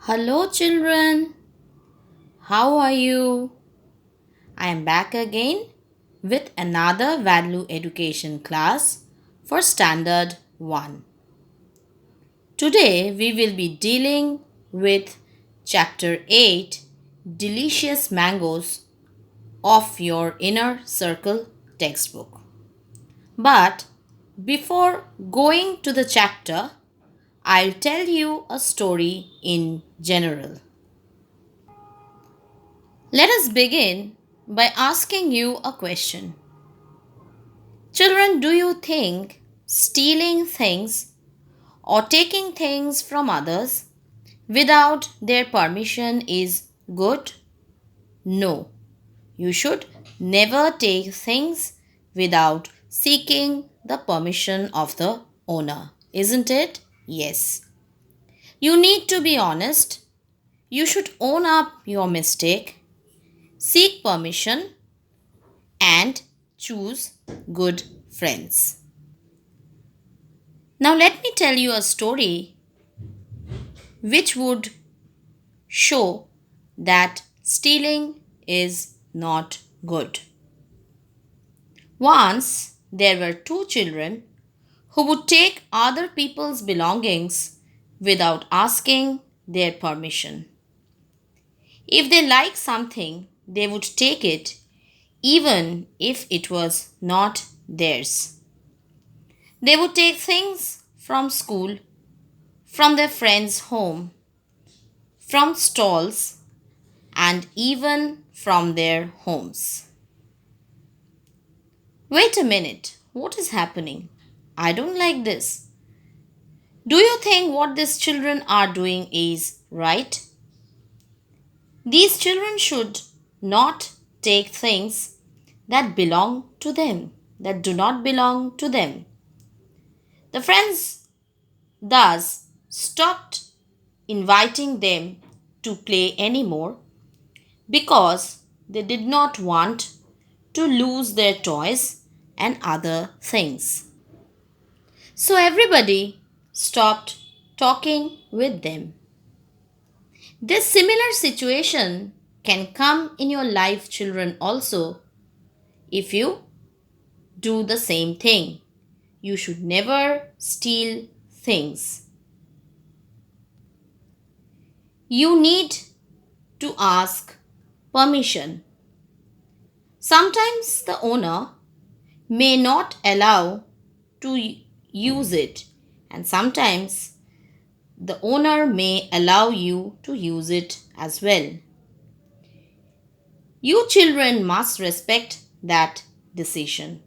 Hello, children. How are you? I am back again with another value education class for Standard 1. Today we will be dealing with Chapter 8 Delicious Mangoes of your Inner Circle textbook. But before going to the chapter, I'll tell you a story in general. Let us begin by asking you a question. Children, do you think stealing things or taking things from others without their permission is good? No. You should never take things without seeking the permission of the owner, isn't it? Yes. You need to be honest. You should own up your mistake, seek permission, and choose good friends. Now, let me tell you a story which would show that stealing is not good. Once there were two children who would take other people's belongings without asking their permission. If they liked something, they would take it even if it was not theirs. They would take things from school, from their friends' home, from stalls, and even from their homes. Wait a minute, what is happening? I don't like this. Do you think what these children are doing is right? These children should not take things that belong to them, that do not belong to them. The friends thus stopped inviting them to play anymore because they did not want to lose their toys and other things. So everybody stopped talking with them. This similar situation can come in your life, children, also if you do the same thing. You should never steal things. You need to ask permission. Sometimes the owner may not allow to use it, and sometimes the owner may allow you to use it as well. You children must respect that decision.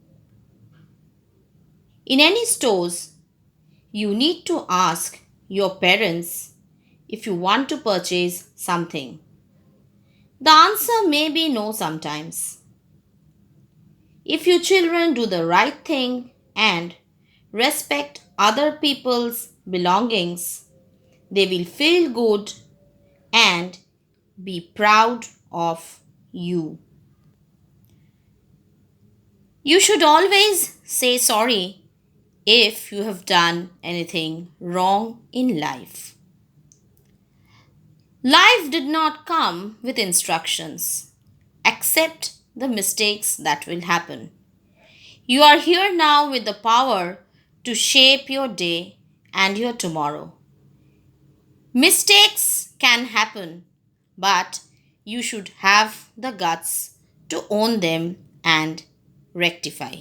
In any stores, you need to ask your parents if you want to purchase something. The answer may be no sometimes. If you children do the right thing and respect other people's belongings, they will feel good and be proud of you. You should always say sorry if you have done anything wrong in life. Life did not come with instructions. Accept the mistakes that will happen. You are here now with the power to shape your day and your tomorrow. Mistakes can happen, but you should have the guts to own them and rectify.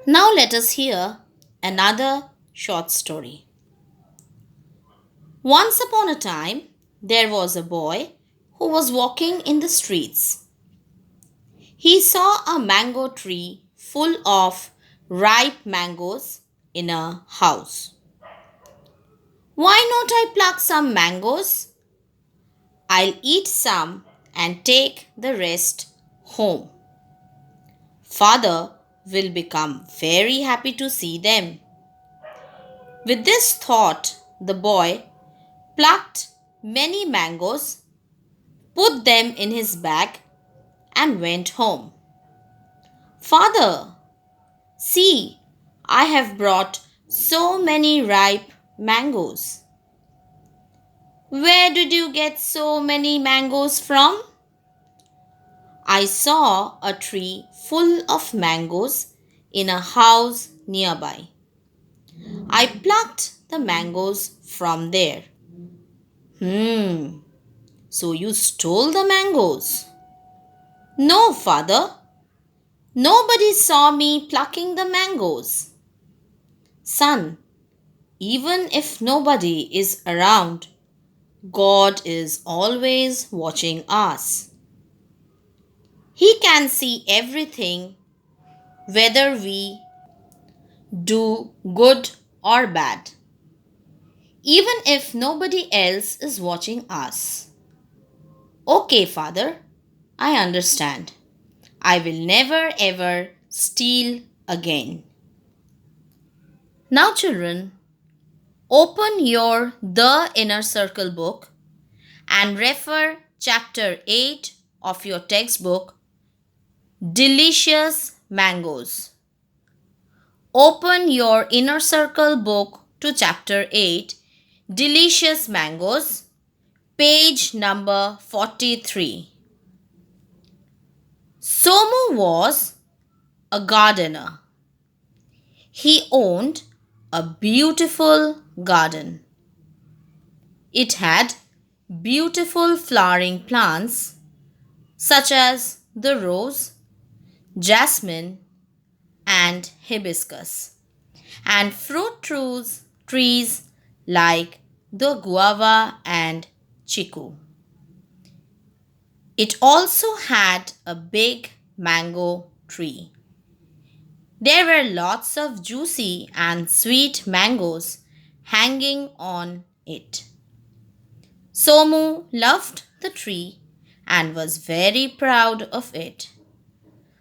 Now let us hear another short story. Once upon a time, there was a boy who was walking in the streets. He saw a mango tree full of ripe mangoes in a house. Why not I pluck some mangoes? I'll eat some and take the rest home. Father will become very happy to see them. With this thought, the boy plucked many mangoes, put them in his bag, and went home. Father, see, I have brought so many ripe mangoes. Where did you get so many mangoes from? I saw a tree full of mangoes in a house nearby. I plucked the mangoes from there. Hmm, so you stole the mangoes? No, father. Nobody saw me plucking the mangoes. Son, even if nobody is around, God is always watching us. He can see everything, whether we do good or bad, even if nobody else is watching us. Okay, father, I understand. I will never ever steal again. Now, children, open your The Inner Circle book and refer chapter 8 of your textbook, Delicious Mangoes. Open your Inner Circle book to chapter 8, Delicious Mangoes, page number 43. Somu was a gardener. He owned a beautiful garden. It had beautiful flowering plants such as the rose, jasmine, and hibiscus, and fruit trees like the guava and chiku. It also had a big mango tree. There were lots of juicy and sweet mangoes hanging on it. Somu loved the tree and was very proud of it.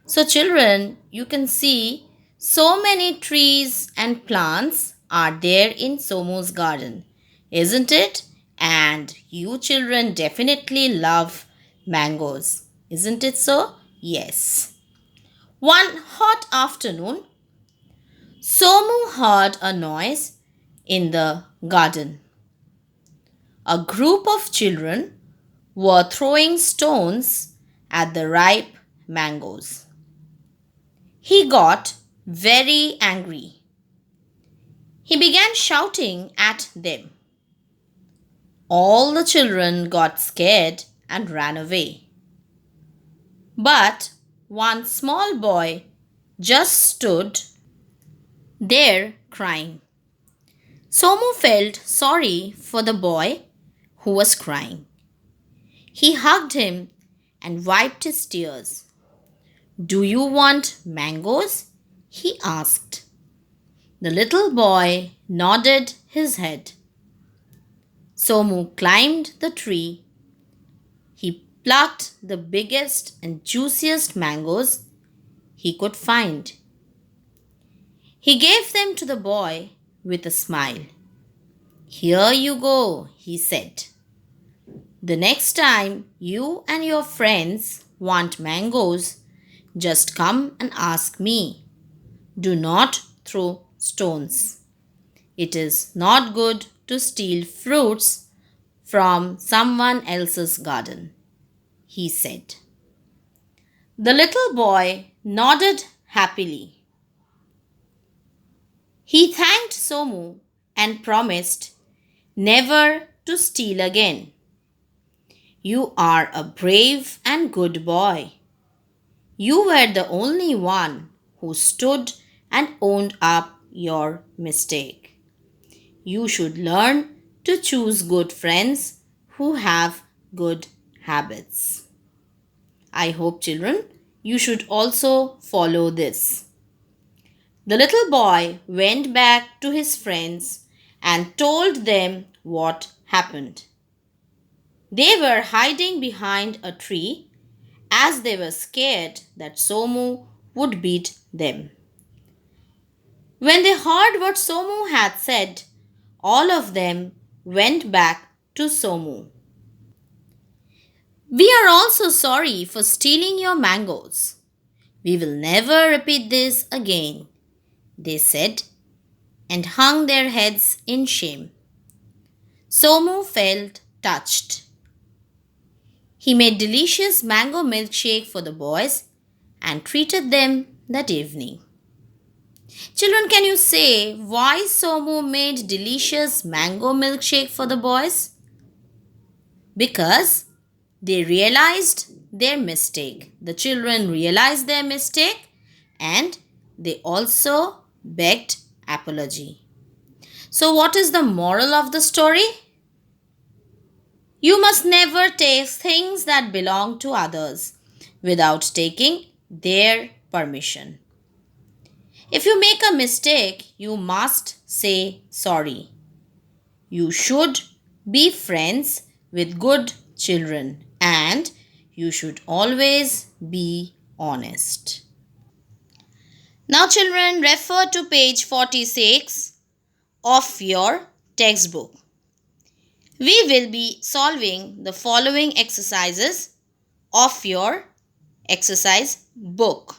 So, children, you can see so many trees and plants are there in Somu's garden, isn't it? And you children definitely love mangoes, isn't it so? Yes. One hot afternoon, Somu heard a noise in the garden. A group of children were throwing stones at the ripe mangoes. He got very angry. He began shouting at them. All the children got scared and ran away. But one small boy just stood there crying. Somu felt sorry for the boy who was crying. He hugged him and wiped his tears. Do you want mangoes? He asked. The little boy nodded his head. Somu climbed the tree. He plucked the biggest and juiciest mangoes he could find. He gave them to the boy with a smile. Here you go, he said. The next time you and your friends want mangoes, just come and ask me. Do not throw stones. It is not good to steal fruits from someone else's garden, he said. The little boy nodded happily. He thanked Somu and promised never to steal again. You are a brave and good boy. You were the only one who stood and owned up your mistake. You should learn to choose good friends who have good habits. I hope, children, you should also follow this. The little boy went back to his friends and told them what happened. They were hiding behind a tree as they were scared that Somu would beat them. When they heard what Somu had said, all of them went back to Somu. We are also sorry for stealing your mangoes. We will never repeat this again, they said, and hung their heads in shame. Somu felt touched. He made delicious mango milkshake for the boys and treated them that evening. Children, can you say why Somu made delicious mango milkshake for the boys? Because they realized their mistake. The children realized their mistake and they also begged apology. So, what is the moral of the story? You must never take things that belong to others without taking their permission. If you make a mistake, you must say sorry. You should be friends with good children and you should always be honest. Now, children, refer to page 46 of your textbook. We will be solving the following exercises of your exercise book.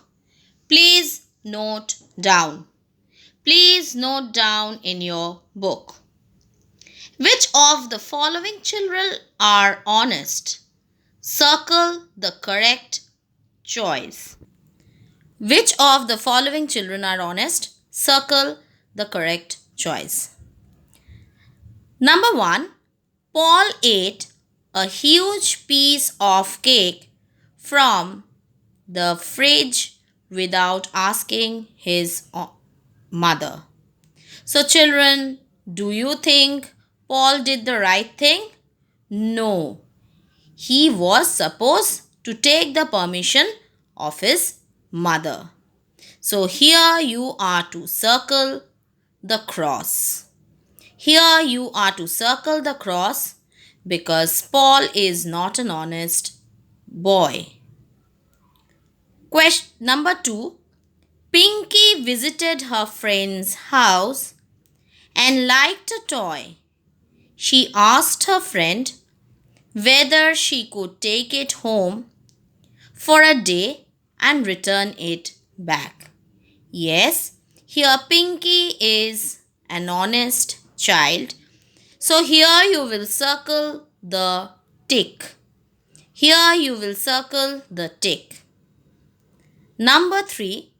Please note down. Please note down in your book. Which of the following children are honest? Circle the correct choice. Which of the following children are honest? Circle the correct choice. Number 1. Paul ate a huge piece of cake from the fridge without asking his mother. So, children, do you think Paul did the right thing? No. He was supposed to take the permission of his mother. So, here you are to circle the cross. Here you are to circle the cross because Paul is not an honest boy. Question number 2. Pinky visited her friend's house and liked a toy. She asked her friend whether she could take it home for a day and return it back. Yes, here Pinky is an honest child. So here you will circle the tick. Here you will circle the tick. Number 3.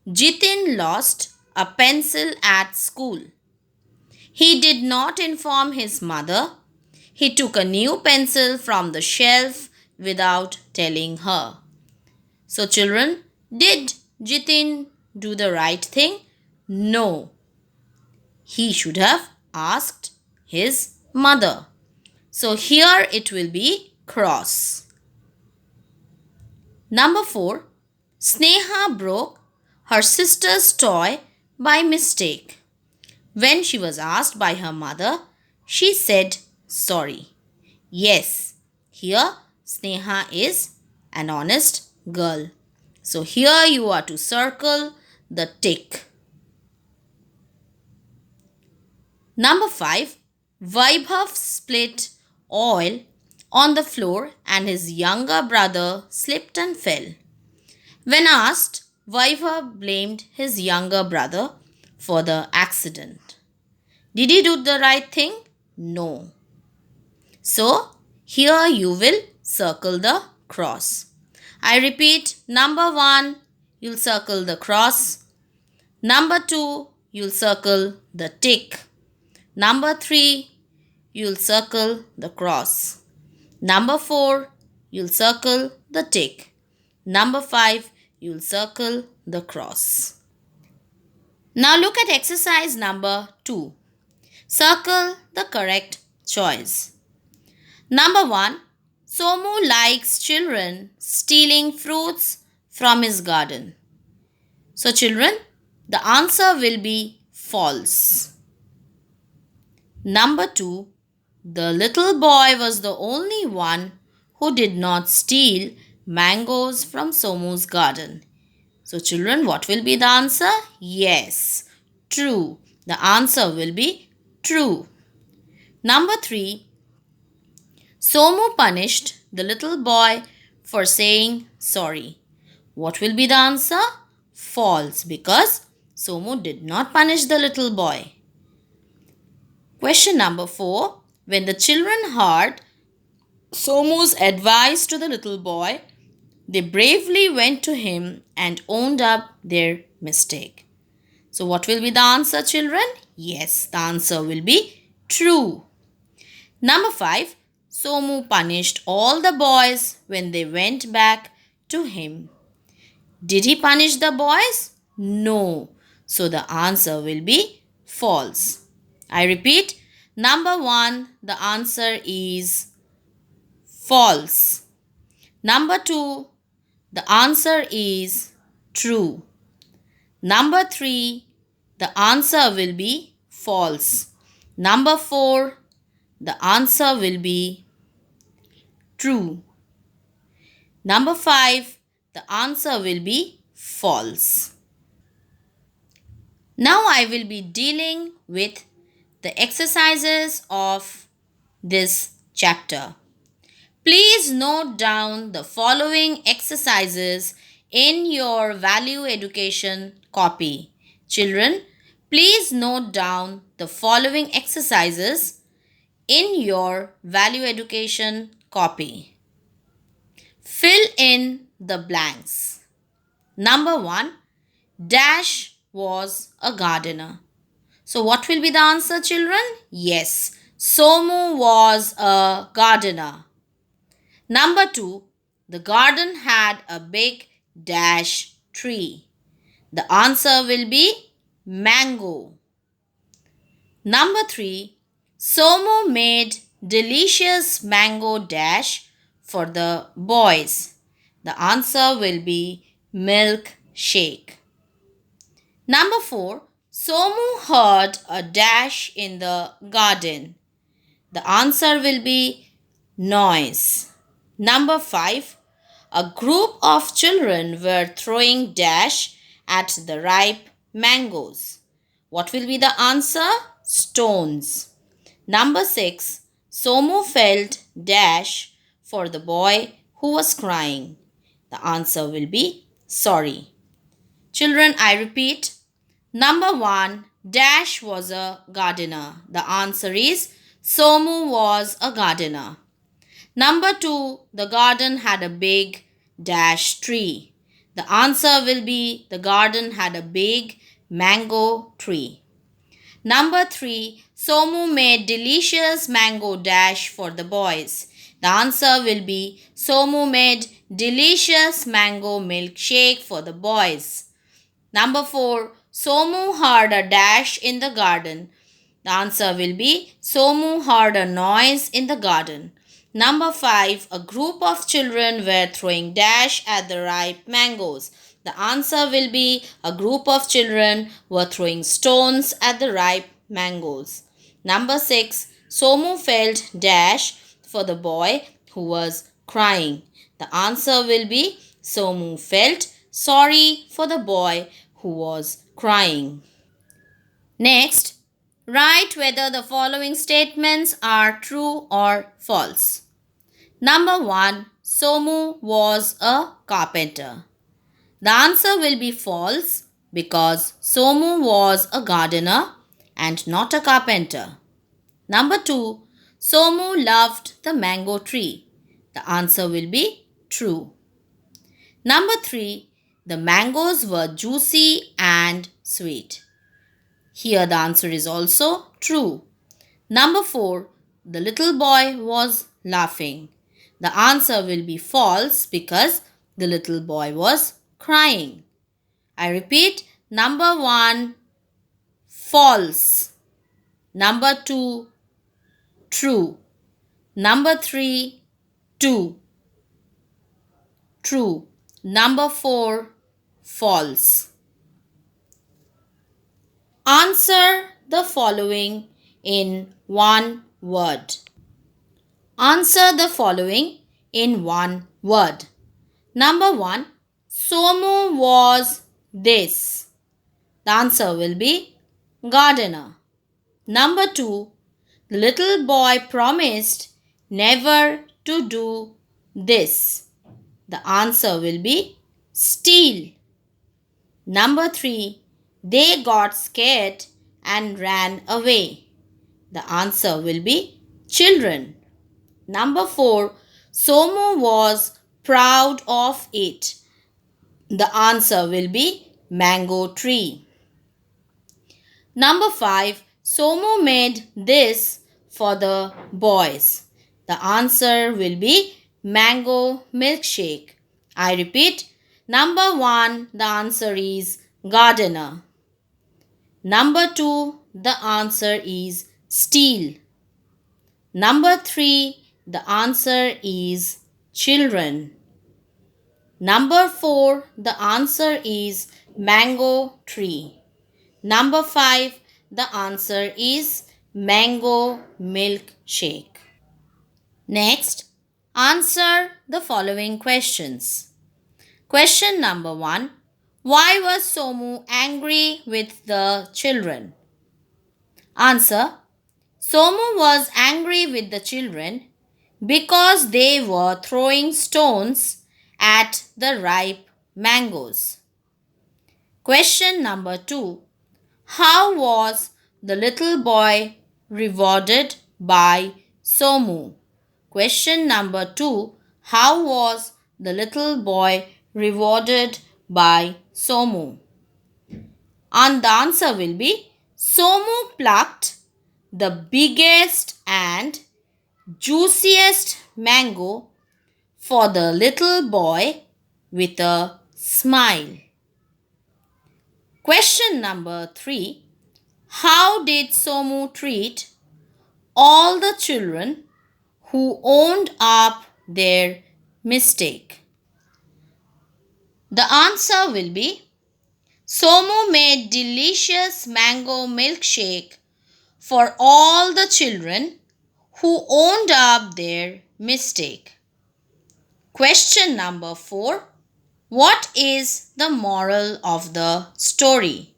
Jitin lost a pencil at school. He did not inform his mother. He took a new pencil from the shelf without telling her. So, children, did Jitin do the right thing? No. He should have asked his mother. So, here it will be cross. Number 4. Sneha broke her sister's toy by mistake. When she was asked by her mother, she said sorry. Yes, here Sneha is an honest girl. So here you are to circle the tick. Number 5. Vaibhav split oil on the floor and his younger brother slipped and fell. When asked, Vaibhav blamed his younger brother for the accident. Did he do the right thing? No. So, here you will circle the cross. I repeat, number 1, you'll circle the cross. Number 2, you'll circle the tick. Number 3, you'll circle the cross. Number 4, you'll circle the tick. Number 5, you'll circle the cross. Now look at exercise number 2. Circle the correct choice. Number 1. Somu likes children stealing fruits from his garden. So children, the answer will be false. Number 2. The little boy was the only one who did not steal mangoes from Somu's garden. So children, what will be the answer? Yes, true. The answer will be true. Number 3. Somu punished the little boy for saying sorry. What will be the answer? False, because Somu did not punish the little boy. Question number 4. When the children heard Somu's advice to the little boy, they bravely went to him and owned up their mistake. So, what will be the answer, children? Yes, the answer will be true. Number 5. Somu punished all the boys when they went back to him. Did he punish the boys? No. So the answer will be false. I repeat, number 1, the answer is false. Number 2, the answer is true. Number 3, the answer will be false. Number 4, the answer will be true. Number 5, the answer will be false. Now I will be dealing with the exercises of this chapter. Please note down the following exercises in your value education copy. Children, please note down the following exercises in your value education copy. Fill in the blanks. Number 1, Dash was a gardener. So, what will be the answer, children? Yes, Somu was a gardener. Number 2, the garden had a big dash tree. The answer will be mango. Number 3, Somu made delicious mango dash for the boys. The answer will be milk shake. Number 4, Somu heard a dash in the garden. The answer will be noise. Number 5, a group of children were throwing dash at the ripe mangoes. What will be the answer? Stones. Number 6, Somu felt dash for the boy who was crying. The answer will be sorry. Children, I repeat. Number 1, Dash was a gardener. The answer is Somu was a gardener. Number 2, the garden had a big dash tree. The answer will be the garden had a big mango tree. Number 3, Somu made delicious mango dash for the boys. The answer will be Somu made delicious mango milkshake for the boys. Number 4, Somu heard a dash in the garden. The answer will be Somu heard a noise in the garden. Number 5, a group of children were throwing dash at the ripe mangoes. The answer will be a group of children were throwing stones at the ripe mangoes. Number 6, Somu felt dash for the boy who was crying. The answer will be Somu felt sorry for the boy who was crying. Next, write whether the following statements are true or false. Number 1, Somu was a carpenter. The answer will be false because Somu was a gardener and not a carpenter. Number 2, Somu loved the mango tree. The answer will be true. Number 3, the mangoes were juicy and sweet. Here the answer is also true. Number 4, the little boy was laughing. The answer will be false because the little boy was crying. I repeat, number 1, false. Number 2, true. Number 3, 2, true. Number 4, false. Answer the following in one word. Answer the following in one word. Number 1, Somu was this. The answer will be gardener. Number 2, the little boy promised never to do this. The answer will be steal. Number 3, they got scared and ran away. The answer will be children. Number 4, Somu was proud of it. The answer will be mango tree. Number 5. Somu made this for the boys. The answer will be mango milkshake. I repeat, number 1, the answer is gardener. Number 2, the answer is steel. Number 3, the answer is children. Number 4, the answer is mango tree. Number 5, the answer is mango milkshake. Next, answer the following questions. Question number 1. Why was Somu angry with the children? Answer. Somu was angry with the children because they were throwing stones at the ripe mangoes. Question number 2. How was the little boy rewarded by Somu? Question number 2. How was the little boy rewarded by Somu? And the answer will be Somu plucked the biggest and juiciest mango for the little boy with a smile. Question number 3. How did Somu treat all the children who owned up their mistake? The answer will be Somu made delicious mango milkshake for all the children who owned up their mistake. Question number 4. What is the moral of the story?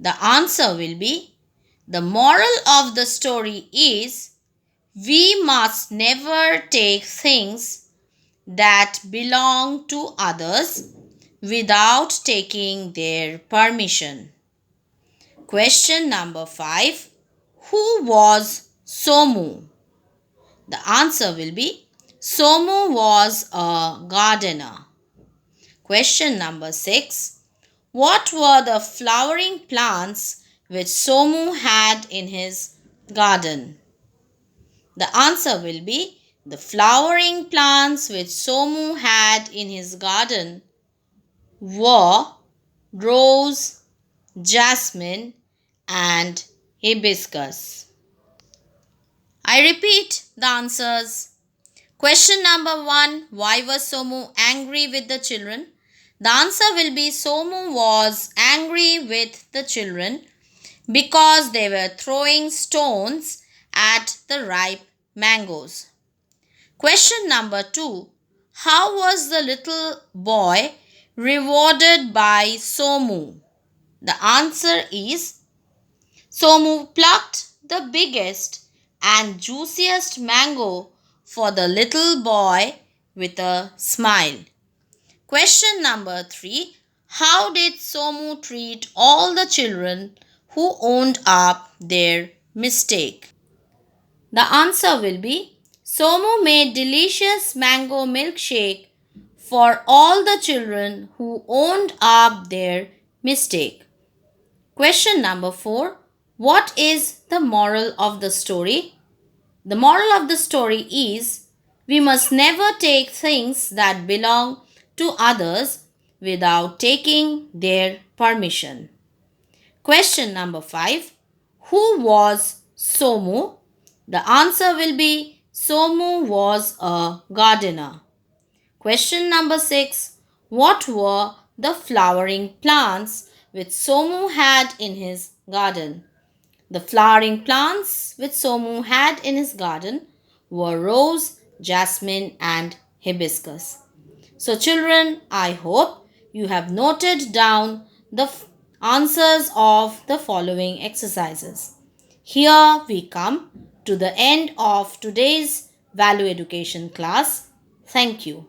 The answer will be the moral of the story is we must never take things that belong to others without taking their permission. Question number 5. Who was Somu? The answer will be Somu was a gardener. Question number 6. What were the flowering plants which Somu had in his garden? The answer will be the flowering plants which Somu had in his garden were rose, jasmine, and hibiscus. I repeat the answers. Question number 1. Why was Somu angry with the children? The answer will be Somu was angry with the children because they were throwing stones at the ripe mangoes. Question number 2. How was the little boy rewarded by Somu? The answer is Somu plucked the biggest and juiciest mango for the little boy with a smile. Question number 3. How did Somu treat all the children who owned up their mistake? The answer will be Somu made delicious mango milkshake for all the children who owned up their mistake. Question number 4. What is the moral of the story? The moral of the story is we must never take things that belong to others without taking their permission. Question number 5. Who was Somu? The answer will be Somu was a gardener. Question number 6. What were the flowering plants which Somu had in his garden? The flowering plants which Somu had in his garden were rose, jasmine, and hibiscus. So, children, I hope you have noted down the answers of the following exercises. Here we come to the end of today's value education class. Thank you.